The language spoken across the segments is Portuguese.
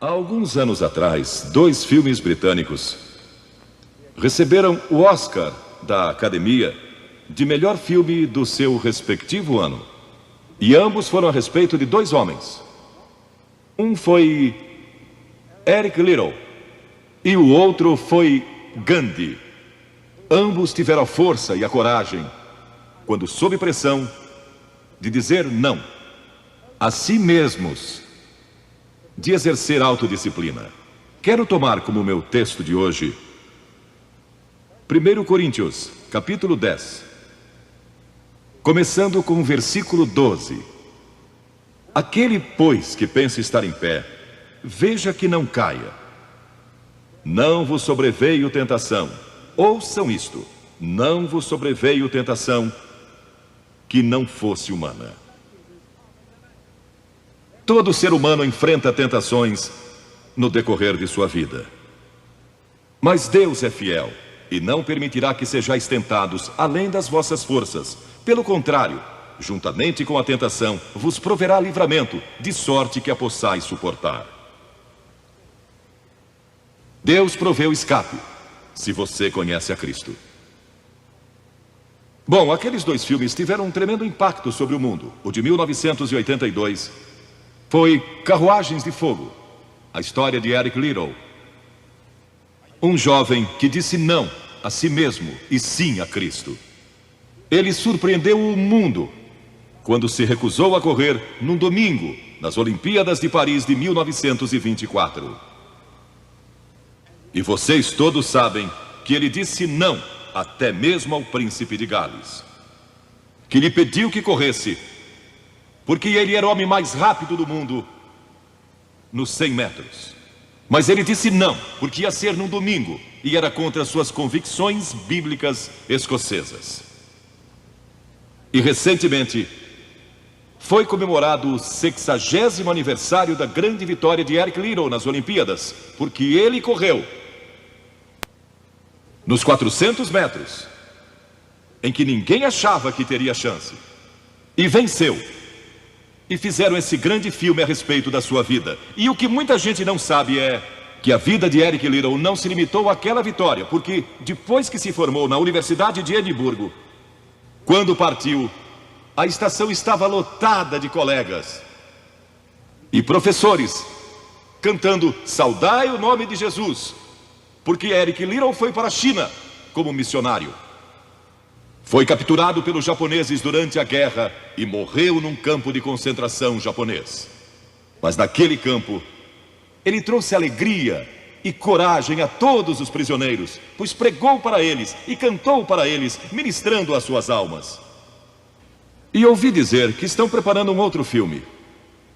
Há alguns anos atrás, 2 filmes britânicos receberam o Oscar da Academia de melhor filme do seu respectivo ano. E ambos foram a respeito de 2 homens. Um foi Eric Liddell e o outro foi Gandhi. Ambos tiveram a força e a coragem, quando sob pressão, de dizer não a si mesmos, de exercer autodisciplina. Quero tomar como meu texto de hoje 1 Coríntios, capítulo 10, começando com o versículo 12. Aquele, pois, que pensa estar em pé, veja que não caia. Não vos sobreveio tentação. Ouçam isto: não vos sobreveio tentação que não fosse humana. Todo ser humano enfrenta tentações no decorrer de sua vida. Mas Deus é fiel e não permitirá que sejais tentados além das vossas forças. Pelo contrário, juntamente com a tentação, vos proverá livramento, de sorte que a possais suportar. Deus proveu escape, se você conhece a Cristo. Bom, aqueles 2 filmes tiveram um tremendo impacto sobre o mundo. O de 1982 foi Carruagens de Fogo, a história de Eric Liddell, um jovem que disse não a si mesmo e sim a Cristo. Ele surpreendeu o mundo quando se recusou a correr num domingo nas Olimpíadas de Paris de 1924. E vocês todos sabem que ele disse não até mesmo ao príncipe de Gales, que lhe pediu que corresse, porque ele era o homem mais rápido do mundo nos 100 metros. Mas ele disse não, porque ia ser num domingo e era contra suas convicções bíblicas escocesas. E recentemente foi comemorado o 60º aniversário da grande vitória de Eric Liddell nas Olimpíadas, porque ele correu nos 400 metros, em que ninguém achava que teria chance, e venceu. E fizeram esse grande filme a respeito da sua vida. E o que muita gente não sabe é que a vida de Eric Liddell não se limitou àquela vitória, porque depois que se formou na Universidade de Edimburgo, quando partiu, a estação estava lotada de colegas e professores cantando "Saudai o nome de Jesus", porque Eric Liddell foi para a China como missionário. Foi capturado pelos japoneses durante a guerra e morreu num campo de concentração japonês. Mas naquele campo, ele trouxe alegria e coragem a todos os prisioneiros, pois pregou para eles e cantou para eles, ministrando as suas almas. E ouvi dizer que estão preparando um outro filme,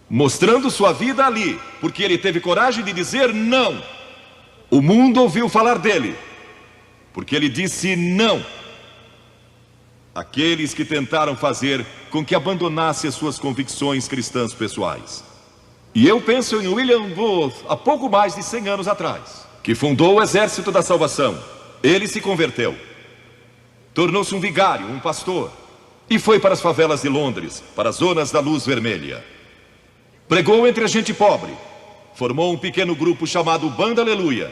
mostrando sua vida ali, porque ele teve coragem de dizer não. O mundo ouviu falar dele, porque ele disse não àqueles que tentaram fazer com que abandonasse as suas convicções cristãs pessoais. E eu penso em William Booth, há pouco mais de 100 anos atrás, que fundou o Exército da Salvação. Ele se converteu, tornou-se um vigário, um pastor, e foi para as favelas de Londres, para as zonas da luz vermelha. Pregou entre a gente pobre, formou um pequeno grupo chamado Banda Aleluia,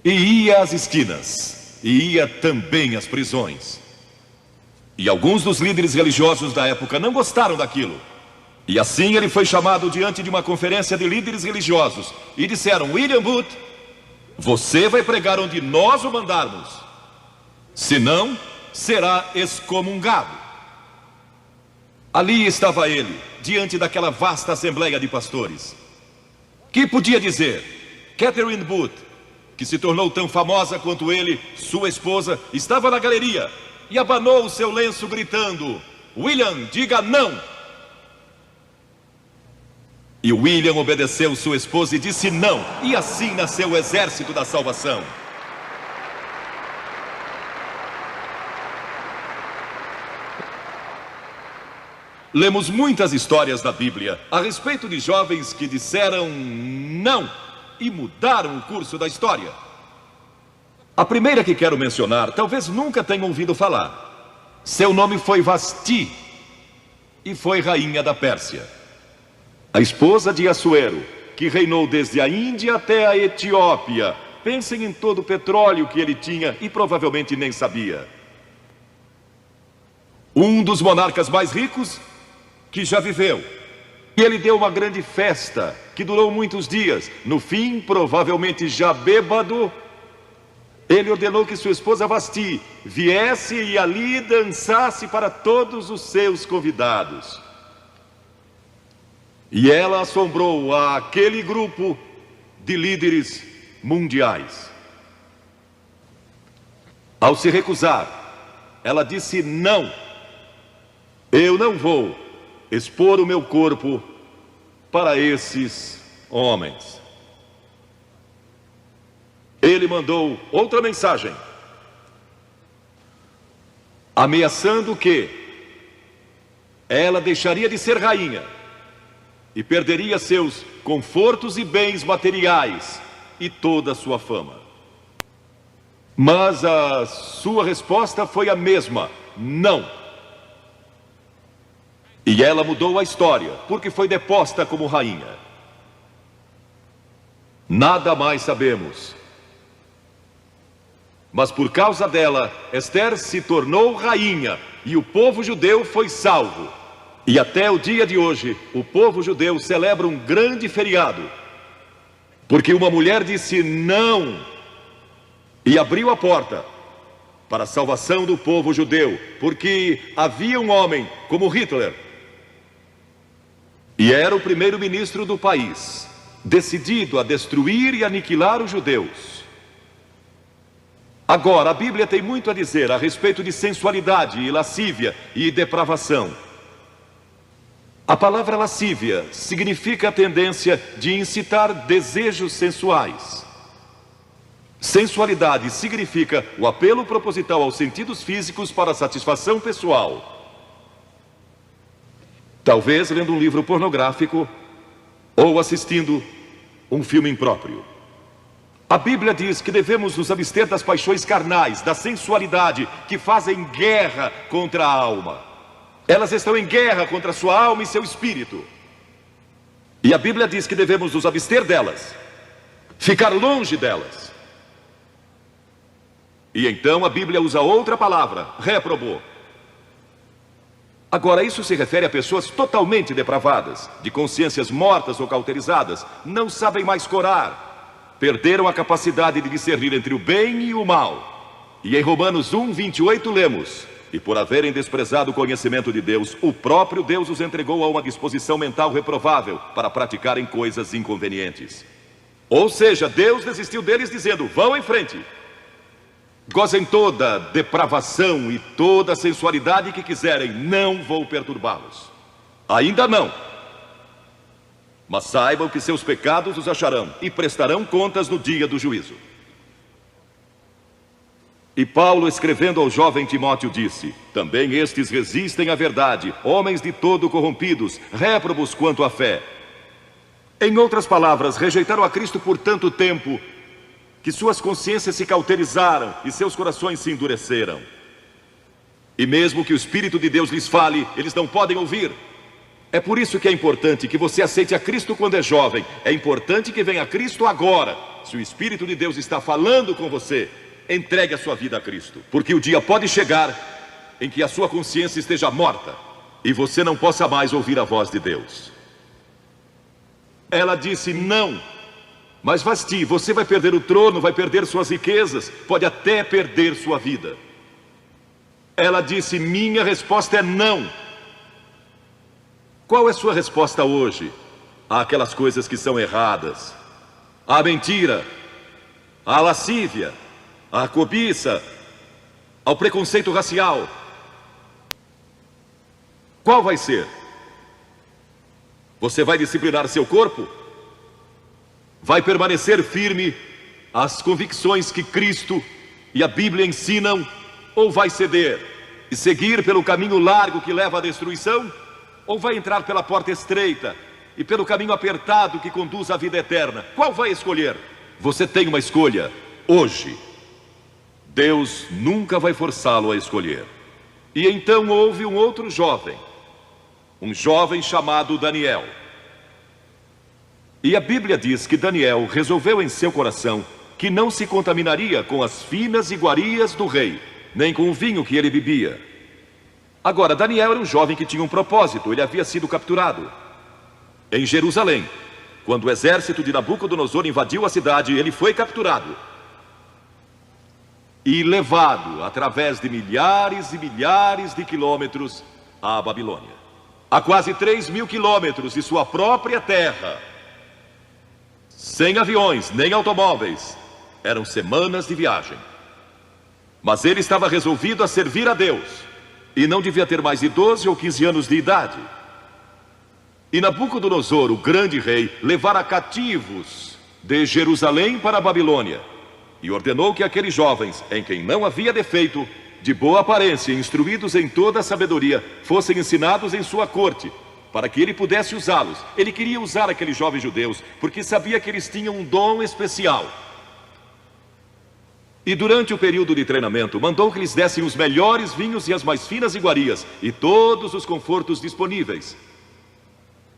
e ia às esquinas, e ia também às prisões. E alguns dos líderes religiosos da época não gostaram daquilo. E assim ele foi chamado diante de uma conferência de líderes religiosos. E disseram: William Booth, você vai pregar onde nós o mandarmos, senão será excomungado. Ali estava ele, diante daquela vasta assembleia de pastores. Que podia dizer? Catherine Booth, que se tornou tão famosa quanto ele, sua esposa, estava na galeria e abanou o seu lenço gritando: William, diga não! E William obedeceu sua esposa e disse não. E assim nasceu o Exército da Salvação. Lemos muitas histórias da Bíblia a respeito de jovens que disseram não e mudaram o curso da história. A primeira que quero mencionar, talvez nunca tenham ouvido falar. Seu nome foi Vasti e foi rainha da Pérsia. A esposa de Assuero, que reinou desde a Índia até a Etiópia. Pensem em todo o petróleo que ele tinha e provavelmente nem sabia. Um dos monarcas mais ricos que já viveu. E ele deu uma grande festa que durou muitos dias. No fim, provavelmente já bêbado, ele ordenou que sua esposa Vasti viesse e ali dançasse para todos os seus convidados. E ela assombrou aquele grupo de líderes mundiais. Ao se recusar, ela disse: não, eu não vou expor o meu corpo para esses homens. Ele mandou outra mensagem, ameaçando que ela deixaria de ser rainha e perderia seus confortos e bens materiais e toda a sua fama. Mas a sua resposta foi a mesma: não. E ela mudou a história, porque foi deposta como rainha. Nada mais sabemos. Mas por causa dela, Esther se tornou rainha e o povo judeu foi salvo. E até o dia de hoje, o povo judeu celebra um grande feriado, porque uma mulher disse não e abriu a porta para a salvação do povo judeu, porque havia um homem como Hitler, e era o primeiro-ministro do país, decidido a destruir e aniquilar os judeus. Agora, a Bíblia tem muito a dizer a respeito de sensualidade e lascívia e depravação. A palavra lascívia significa a tendência de incitar desejos sensuais. Sensualidade significa o apelo proposital aos sentidos físicos para satisfação pessoal. Talvez lendo um livro pornográfico ou assistindo um filme impróprio. A Bíblia diz que devemos nos abster das paixões carnais, da sensualidade, que fazem guerra contra a alma. Elas estão em guerra contra a sua alma e seu espírito. E a Bíblia diz que devemos nos abster delas, ficar longe delas. E então a Bíblia usa outra palavra, réprobo. Agora, isso se refere a pessoas totalmente depravadas, de consciências mortas ou cauterizadas, não sabem mais corar, perderam a capacidade de discernir entre o bem e o mal. E em Romanos 1:28 lemos: e por haverem desprezado o conhecimento de Deus, o próprio Deus os entregou a uma disposição mental reprovável para praticarem coisas inconvenientes. Ou seja, Deus desistiu deles dizendo: vão em frente, gozem toda depravação e toda sensualidade que quiserem, não vou perturbá-los. Ainda não. Mas saibam que seus pecados os acharão e prestarão contas no dia do juízo. E Paulo, escrevendo ao jovem Timóteo, disse: também estes resistem à verdade, homens de todo corrompidos, réprobos quanto à fé. Em outras palavras, rejeitaram a Cristo por tanto tempo que suas consciências se cauterizaram e seus corações se endureceram. E mesmo que o Espírito de Deus lhes fale, eles não podem ouvir. É por isso que é importante que você aceite a Cristo quando é jovem. É importante que venha a Cristo agora. Se o Espírito de Deus está falando com você, entregue a sua vida a Cristo, porque o dia pode chegar em que a sua consciência esteja morta e você não possa mais ouvir a voz de Deus. Ela disse não. Mas Vasti, você vai perder o trono, vai perder suas riquezas, pode até perder sua vida. Ela disse: minha resposta é não. Qual é sua resposta hoje àquelas coisas que são erradas? À mentira, à lascívia, à cobiça, ao preconceito racial? Qual vai ser? Você vai disciplinar seu corpo? Vai permanecer firme às convicções que Cristo e a Bíblia ensinam? Ou vai ceder e seguir pelo caminho largo que leva à destruição? Ou vai entrar pela porta estreita e pelo caminho apertado que conduz à vida eterna? Qual vai escolher? Você tem uma escolha hoje. Deus nunca vai forçá-lo a escolher. E então houve um outro jovem, um jovem chamado Daniel. E a Bíblia diz que Daniel resolveu em seu coração que não se contaminaria com as finas iguarias do rei, nem com o vinho que ele bebia. Agora, Daniel era um jovem que tinha um propósito. Ele havia sido capturado em Jerusalém. Quando o exército de Nabucodonosor invadiu a cidade, ele foi capturado e levado através de milhares e milhares de quilômetros à Babilônia, a quase 3.000 quilômetros de sua própria terra, sem aviões nem automóveis. Eram semanas de viagem. Mas ele estava resolvido a servir a Deus, e não devia ter mais de 12 ou 15 anos de idade. E Nabucodonosor, o grande rei, levara cativos de Jerusalém para a Babilônia, e ordenou que aqueles jovens, em quem não havia defeito, de boa aparência, instruídos em toda a sabedoria, fossem ensinados em sua corte, para que ele pudesse usá-los. Ele queria usar aqueles jovens judeus, porque sabia que eles tinham um dom especial. E durante o período de treinamento, mandou que lhes dessem os melhores vinhos e as mais finas iguarias, e todos os confortos disponíveis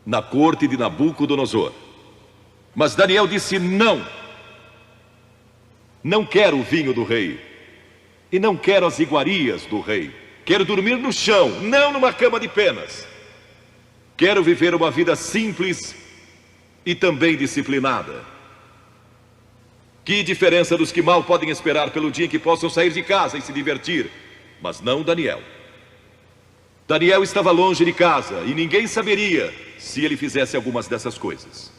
na corte de Nabucodonosor. Mas Daniel disse: não quero o vinho do rei, e não quero as iguarias do rei. Quero dormir no chão, não numa cama de penas. Quero viver uma vida simples e também disciplinada. Que diferença dos que mal podem esperar pelo dia em que possam sair de casa e se divertir. Mas não Daniel. Daniel estava longe de casa e ninguém saberia se ele fizesse algumas dessas coisas.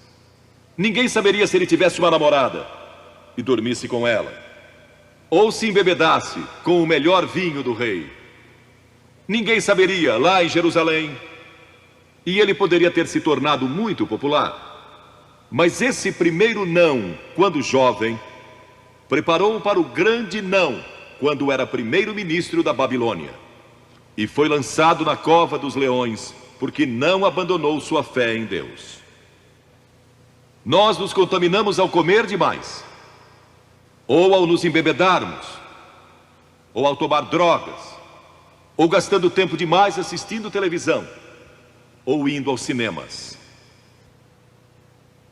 Ninguém saberia se ele tivesse uma namorada e dormisse com ela, ou se embebedasse com o melhor vinho do rei. Ninguém saberia lá em Jerusalém, e ele poderia ter se tornado muito popular. Mas esse primeiro não, quando jovem, preparou-o para o grande não, quando era primeiro-ministro da Babilônia, e foi lançado na cova dos leões, porque não abandonou sua fé em Deus. Nós nos contaminamos ao comer demais, ou ao nos embebedarmos, ou ao tomar drogas, ou gastando tempo demais assistindo televisão, ou indo aos cinemas.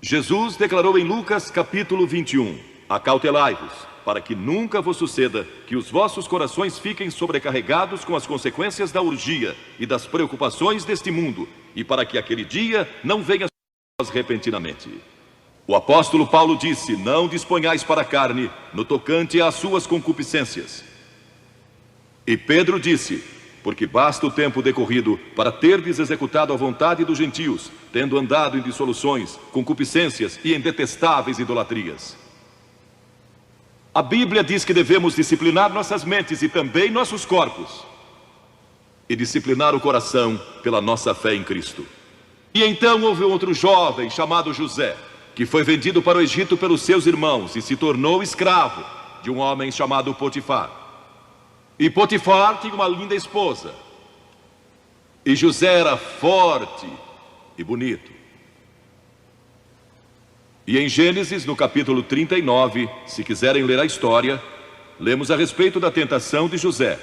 Jesus declarou em Lucas capítulo 21: acautelai-vos, para que nunca vos suceda que os vossos corações fiquem sobrecarregados com as consequências da orgia e das preocupações deste mundo, e para que aquele dia não venha sobre vós repentinamente. O apóstolo Paulo disse: não disponhais para a carne no tocante às suas concupiscências. E Pedro disse: porque basta o tempo decorrido para terdes executado a vontade dos gentios, tendo andado em dissoluções, concupiscências e em detestáveis idolatrias. A Bíblia diz que devemos disciplinar nossas mentes e também nossos corpos, e disciplinar o coração pela nossa fé em Cristo. E então houve outro jovem chamado José, que foi vendido para o Egito pelos seus irmãos e se tornou escravo de um homem chamado Potifar. E Potifar tinha uma linda esposa, e José era forte e bonito. E em Gênesis, no capítulo 39, se quiserem ler a história, lemos a respeito da tentação de José.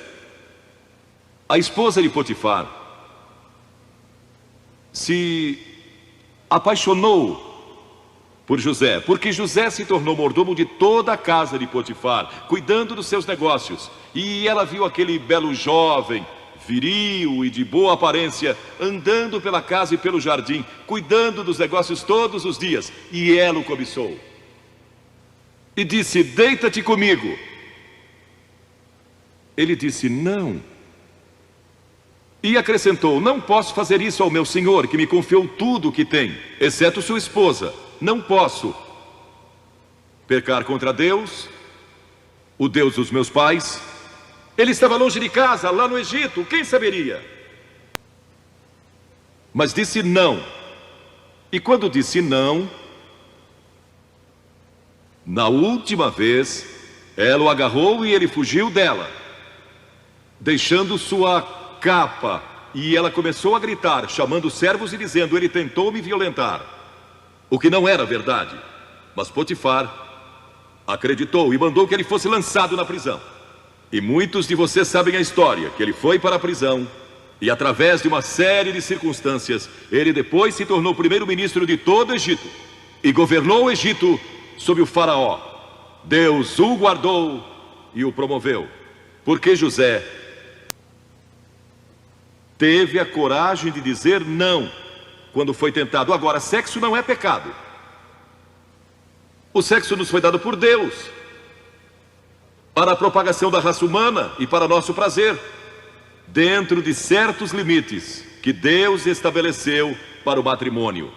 A esposa de Potifar se apaixonou por José, porque José se tornou mordomo de toda a casa de Potifar, cuidando dos seus negócios. E ela viu aquele belo jovem, viril e de boa aparência, andando pela casa e pelo jardim, cuidando dos negócios todos os dias, e ela o cobiçou. E disse: deita-te comigo. Ele disse: não. E acrescentou: não posso fazer isso ao meu senhor, que me confiou tudo o que tem, exceto sua esposa. Não posso pecar contra Deus, o Deus dos meus pais. Ele estava longe de casa, lá no Egito, quem saberia? Mas disse não. E quando disse não, na última vez, ela o agarrou e ele fugiu dela, deixando sua capa. E ela começou a gritar, chamando os servos e dizendo: ele tentou me violentar. O que não era verdade. Mas Potifar acreditou e mandou que ele fosse lançado na prisão. E muitos de vocês sabem a história, que ele foi para a prisão, e através de uma série de circunstâncias, ele depois se tornou primeiro-ministro de todo o Egito. e governou o Egito sob o faraó. Deus o guardou e o promoveu, porque José teve a coragem de dizer não quando foi tentado. Agora, sexo não é pecado. O sexo nos foi dado por Deus para a propagação da raça humana e para nosso prazer, dentro de certos limites que Deus estabeleceu para o matrimônio.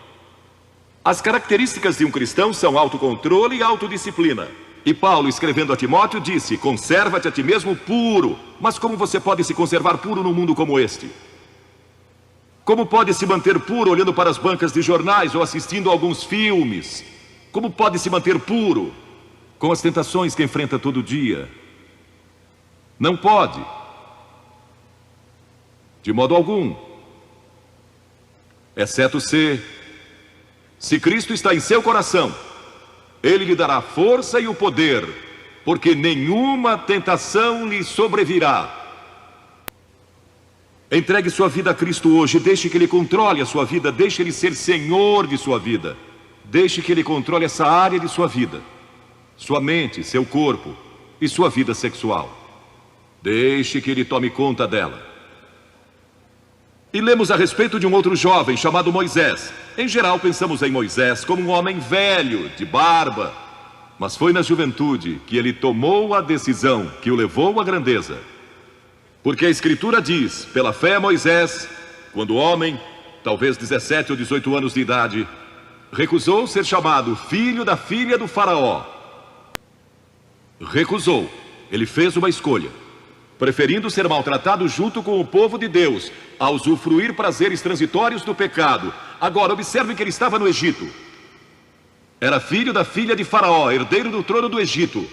As características de um cristão são autocontrole e autodisciplina. E Paulo, escrevendo a Timóteo, disse: conserva-te a ti mesmo puro. Mas como você pode se conservar puro num mundo como este? Como pode se manter puro olhando para as bancas de jornais ou assistindo a alguns filmes? Como pode se manter puro com as tentações que enfrenta todo dia? Não pode, de modo algum, exceto se Cristo está em seu coração. Ele lhe dará força e o poder, porque nenhuma tentação lhe sobrevirá. Entregue sua vida a Cristo hoje, deixe que Ele controle a sua vida, deixe Ele ser Senhor de sua vida. Deixe que Ele controle essa área de sua vida, sua mente, seu corpo e sua vida sexual. Deixe que Ele tome conta dela. E lemos a respeito de um outro jovem chamado Moisés. Em geral pensamos em Moisés como um homem velho, de barba. Mas foi na juventude que ele tomou a decisão que o levou à grandeza. Porque a Escritura diz: pela fé Moisés, quando homem, talvez 17 ou 18 anos de idade, recusou ser chamado filho da filha do faraó. Recusou. Ele fez uma escolha, preferindo ser maltratado junto com o povo de Deus, a usufruir prazeres transitórios do pecado. Agora, observe que ele estava no Egito. Era filho da filha de Faraó, herdeiro do trono do Egito.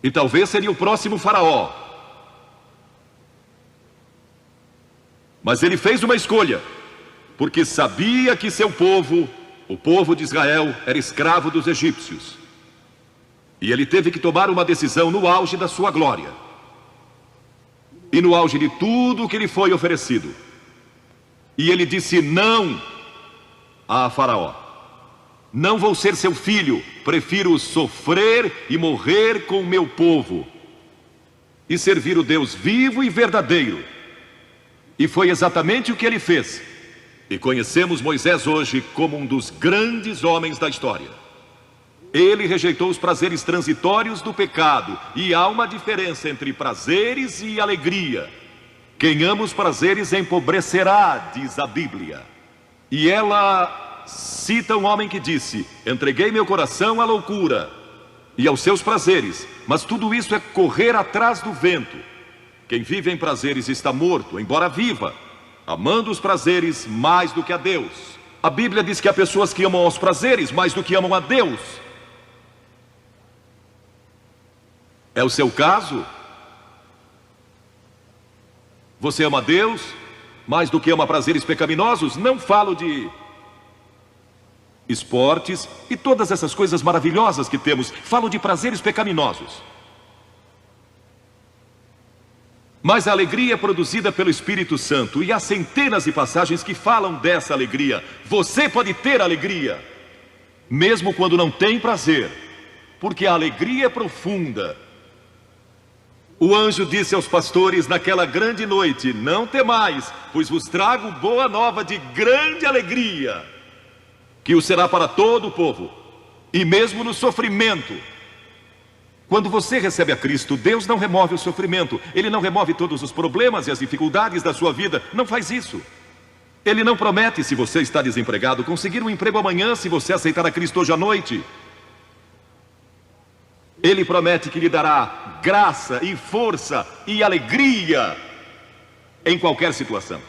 E talvez seria o próximo Faraó. Mas ele fez uma escolha, porque sabia que seu povo, o povo de Israel, era escravo dos egípcios. E ele teve que tomar uma decisão no auge da sua glória. E no auge de tudo o que lhe foi oferecido. E ele disse não a Faraó. Não vou ser seu filho, prefiro sofrer e morrer com o meu povo e servir o Deus vivo e verdadeiro. E foi exatamente o que ele fez. E conhecemos Moisés hoje como um dos grandes homens da história. Ele rejeitou os prazeres transitórios do pecado. E há uma diferença entre prazeres e alegria. Quem ama os prazeres empobrecerá, diz a Bíblia. E ela cita um homem que disse: entreguei meu coração à loucura e aos seus prazeres, mas tudo isso é correr atrás do vento. Quem vive em prazeres está morto, embora viva, amando os prazeres mais do que a Deus. A Bíblia diz que há pessoas que amam os prazeres mais do que amam a Deus. É o seu caso? Você ama Deus mais do que ama prazeres pecaminosos? Não falo de esportes e todas essas coisas maravilhosas que temos. Falo de prazeres pecaminosos. Mas a alegria é produzida pelo Espírito Santo. E há centenas de passagens que falam dessa alegria. Você pode ter alegria, mesmo quando não tem prazer, porque a alegria é profunda. O anjo disse aos pastores naquela grande noite: não temais, pois vos trago boa nova de grande alegria, que o será para todo o povo. E mesmo no sofrimento, quando você recebe a Cristo, Deus não remove o sofrimento. Ele não remove todos os problemas e as dificuldades da sua vida. Não faz isso. Ele não promete, se você está desempregado, conseguir um emprego amanhã se você aceitar a Cristo hoje à noite. Ele promete que lhe dará graça e força e alegria em qualquer situação.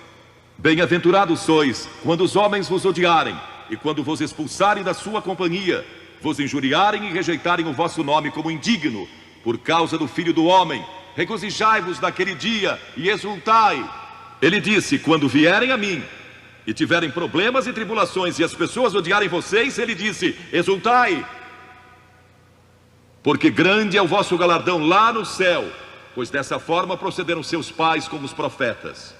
Bem-aventurados sois quando os homens vos odiarem e quando vos expulsarem da sua companhia, vos injuriarem e rejeitarem o vosso nome como indigno, por causa do Filho do Homem. Regozijai-vos naquele dia e exultai. Ele disse: quando vierem a mim e tiverem problemas e tribulações e as pessoas odiarem vocês, ele disse: exultai, porque grande é o vosso galardão lá no céu, pois dessa forma procederam seus pais com os profetas.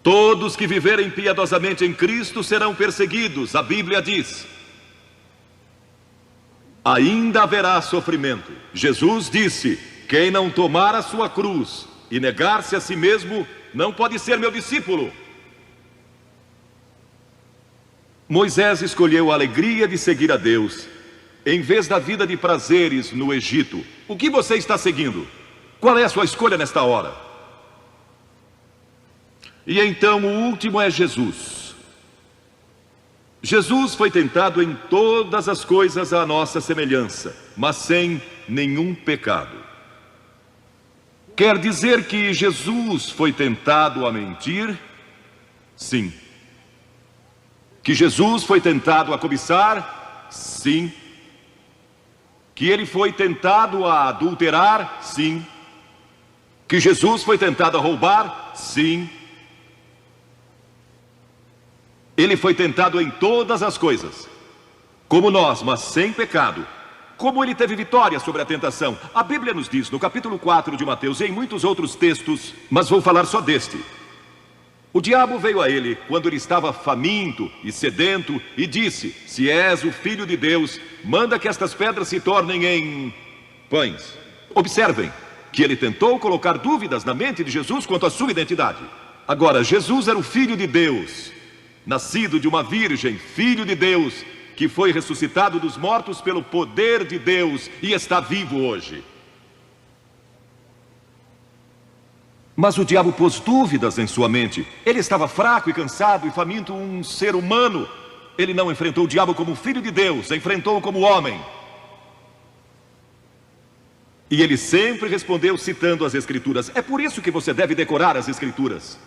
Todos que viverem piedosamente em Cristo serão perseguidos, a Bíblia diz. Ainda haverá sofrimento. Jesus disse: quem não tomar a sua cruz e negar-se a si mesmo, não pode ser meu discípulo. Moisés escolheu a alegria de seguir a Deus, em vez da vida de prazeres no Egito. O que você está seguindo? Qual é a sua escolha nesta hora? E então o último é Jesus. Jesus foi tentado em todas as coisas à nossa semelhança, mas sem nenhum pecado. Quer dizer que Jesus foi tentado a mentir? Sim. Que Jesus foi tentado a cobiçar? Sim. Que ele foi tentado a adulterar? Sim. Que Jesus foi tentado a roubar? Sim. Ele foi tentado em todas as coisas, como nós, mas sem pecado. Como ele teve vitória sobre a tentação? A Bíblia nos diz, no capítulo 4 de Mateus, e em muitos outros textos, mas vou falar só deste. O diabo veio a ele quando ele estava faminto e sedento e disse: se és o Filho de Deus, manda que estas pedras se tornem em pães. Observem que ele tentou colocar dúvidas na mente de Jesus quanto à sua identidade. Agora, Jesus era o Filho de Deus, nascido de uma virgem, Filho de Deus, que foi ressuscitado dos mortos pelo poder de Deus e está vivo hoje. Mas o diabo pôs dúvidas em sua mente. Ele estava fraco e cansado e faminto, um ser humano. Ele não enfrentou o diabo como Filho de Deus, enfrentou-o como homem. E ele sempre respondeu citando as Escrituras. É por isso que você deve decorar as Escrituras.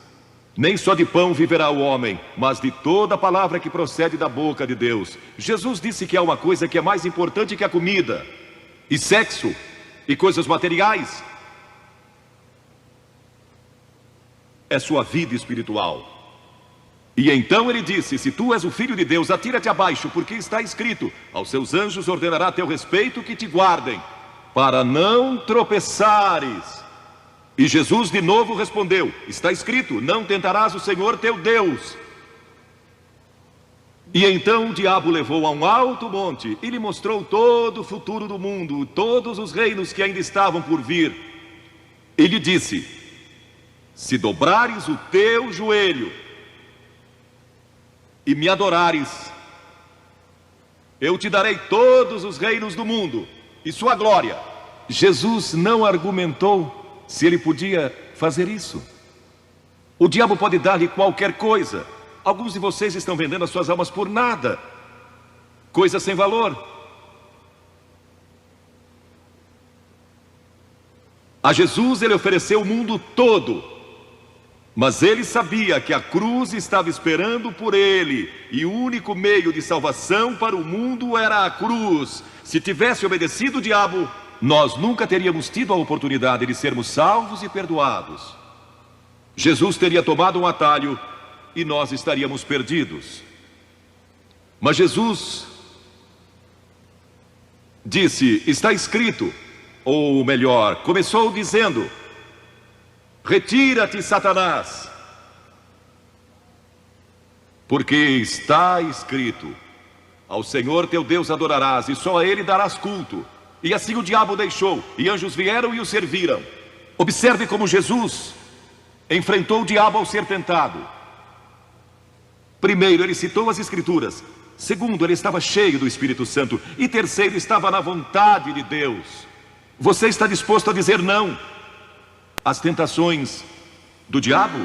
Nem só de pão viverá o homem, mas de toda palavra que procede da boca de Deus. Jesus disse que há uma coisa que é mais importante que a comida, e sexo, e coisas materiais. É sua vida espiritual. E então ele disse: se tu és o Filho de Deus, atira-te abaixo, porque está escrito: aos seus anjos ordenará a teu respeito que te guardem, para não tropeçares. E Jesus de novo respondeu: está escrito, não tentarás o Senhor teu Deus. E então o diabo levou a um alto monte e lhe mostrou todo o futuro do mundo, todos os reinos que ainda estavam por vir. E lhe disse: se dobrares o teu joelho e me adorares, eu te darei todos os reinos do mundo e sua glória. Jesus não argumentou se ele podia fazer isso. O diabo pode dar-lhe qualquer coisa. Alguns de vocês estão vendendo as suas almas por nada, coisas sem valor. A Jesus ele ofereceu o mundo todo, mas ele sabia que a cruz estava esperando por ele, e o único meio de salvação para o mundo era a cruz. Se tivesse obedecido o diabo, nós nunca teríamos tido a oportunidade de sermos salvos e perdoados. Jesus teria tomado um atalho e nós estaríamos perdidos. Mas Jesus disse: está escrito, ou melhor, começou dizendo: retira-te, Satanás, porque está escrito, ao Senhor teu Deus adorarás e só a Ele darás culto. E assim o diabo deixou, e anjos vieram e o serviram. Observe como Jesus enfrentou o diabo ao ser tentado. Primeiro, ele citou as Escrituras. Segundo, ele estava cheio do Espírito Santo. E terceiro, estava na vontade de Deus. Você está disposto a dizer não às tentações do diabo?